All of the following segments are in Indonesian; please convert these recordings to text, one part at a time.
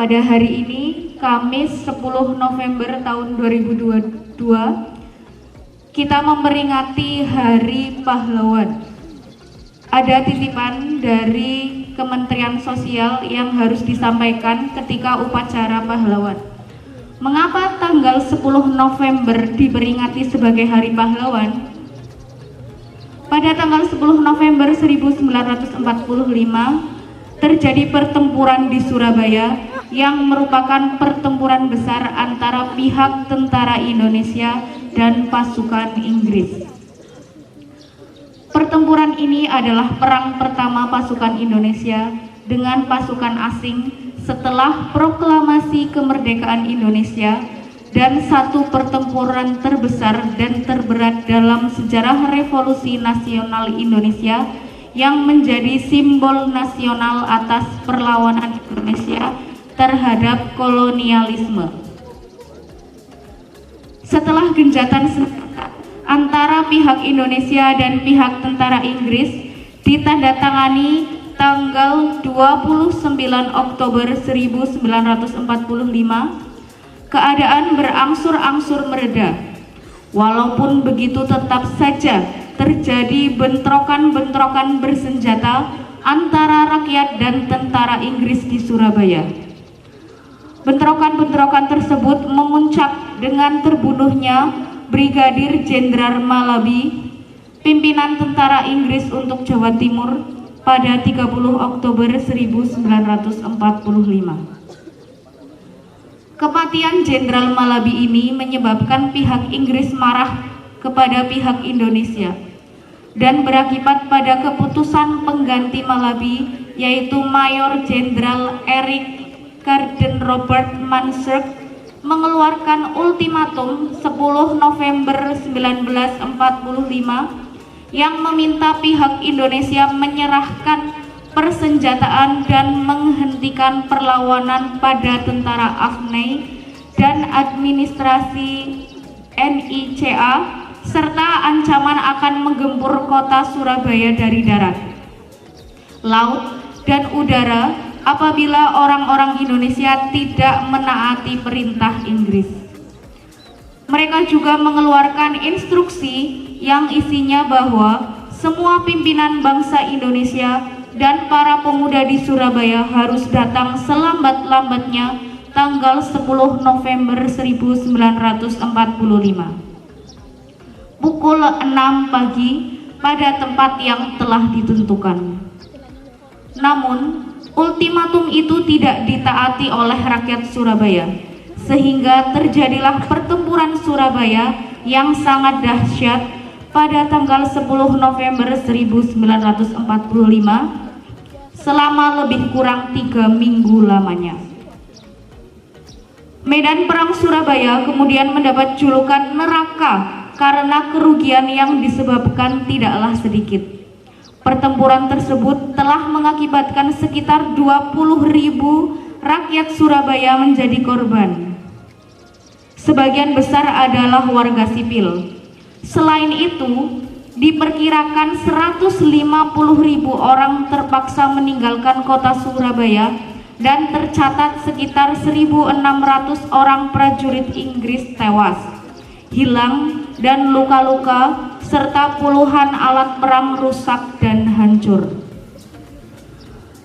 Pada hari ini, Kamis 10 November tahun 2022, kita memperingati Hari Pahlawan. Ada titipan dari Kementerian Sosial yang harus disampaikan ketika upacara pahlawan. Mengapa tanggal 10 November diperingati sebagai Hari Pahlawan? Pada tanggal 10 November 1945 terjadi pertempuran di Surabaya yang merupakan pertempuran besar antara pihak tentara Indonesia dan pasukan Inggris. Pertempuran ini adalah perang pertama pasukan Indonesia dengan pasukan asing setelah proklamasi kemerdekaan Indonesia dan satu pertempuran terbesar dan terberat dalam sejarah revolusi nasional Indonesia yang menjadi simbol nasional atas perlawanan Indonesia terhadap kolonialisme. Setelah genjatan senjata antara pihak Indonesia dan pihak tentara Inggris ditandatangani tanggal 29 Oktober 1945, keadaan berangsur-angsur mereda. Walaupun begitu, tetap saja terjadi bentrokan-bentrokan bersenjata antara rakyat dan tentara Inggris di Surabaya. Bentrokan-bentrokan tersebut memuncak dengan terbunuhnya Brigadir Jenderal Malabi, pimpinan tentara Inggris untuk Jawa Timur pada 30 Oktober 1945. Kematian Jenderal Malabi ini menyebabkan pihak Inggris marah kepada pihak Indonesia dan berakibat pada keputusan pengganti Malabi, yaitu Mayor Jenderal Eric Garden Robert Mansert, mengeluarkan ultimatum 10 November 1945 yang meminta pihak Indonesia menyerahkan persenjataan dan menghentikan perlawanan pada tentara AFNI dan administrasi NICA, serta ancaman akan menggempur kota Surabaya dari darat, laut, dan udara apabila orang-orang Indonesia tidak menaati perintah Inggris. Mereka juga mengeluarkan instruksi yang isinya bahwa semua pimpinan bangsa Indonesia dan para pemuda di Surabaya harus datang selambat-lambatnya tanggal 10 November 1945 pukul 6 pagi pada tempat yang telah ditentukan. Namun, ultimatum itu tidak ditaati oleh rakyat Surabaya, sehingga terjadilah pertempuran Surabaya yang sangat dahsyat pada tanggal 10 November 1945 selama lebih kurang 3 minggu lamanya. Medan Perang Surabaya kemudian mendapat julukan neraka karena kerugian yang disebabkan tidaklah sedikit. Pertempuran tersebut telah mengakibatkan sekitar 20.000 rakyat Surabaya menjadi korban. Sebagian besar adalah warga sipil. Selain itu, diperkirakan 150.000 orang terpaksa meninggalkan kota Surabaya dan tercatat sekitar 1.600 orang prajurit Inggris tewas, hilang, dan luka-luka, serta puluhan alat perang rusak dan hancur.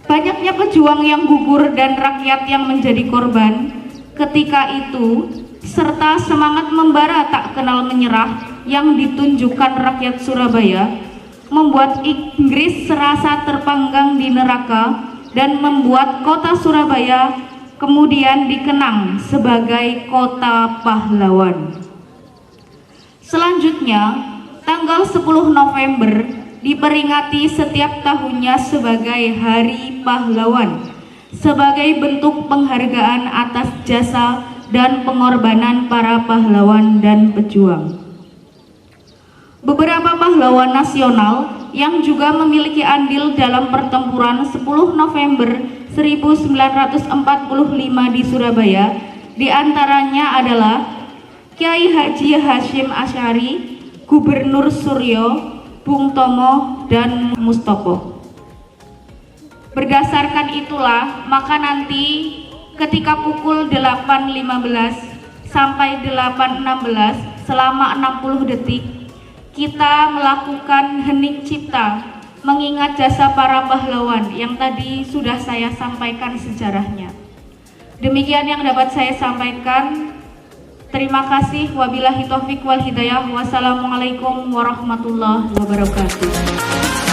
Banyaknya pejuang yang gugur dan rakyat yang menjadi korban ketika itu, serta semangat membara tak kenal menyerah yang ditunjukkan rakyat Surabaya, membuat Inggris serasa terpanggang di neraka dan membuat kota Surabaya kemudian dikenang sebagai kota pahlawan. Selanjutnya, tanggal 10 November diperingati setiap tahunnya sebagai Hari Pahlawan, sebagai bentuk penghargaan atas jasa dan pengorbanan para pahlawan dan pejuang. Beberapa pahlawan nasional yang juga memiliki andil dalam pertempuran 10 November 1945 di Surabaya, diantaranya adalah Kiai Haji Hasyim Asy'ari, Gubernur Suryo, Bung Tomo, dan Mustopo. Berdasarkan itulah, maka nanti ketika pukul 8.15 sampai 8.16 selama 60 detik kita melakukan hening cipta mengingat jasa para pahlawan yang tadi sudah saya sampaikan sejarahnya. Demikian yang dapat saya sampaikan. Terima kasih. Wabillahi taufik wal hidayah. Wassalamualaikum warahmatullahi wabarakatuh.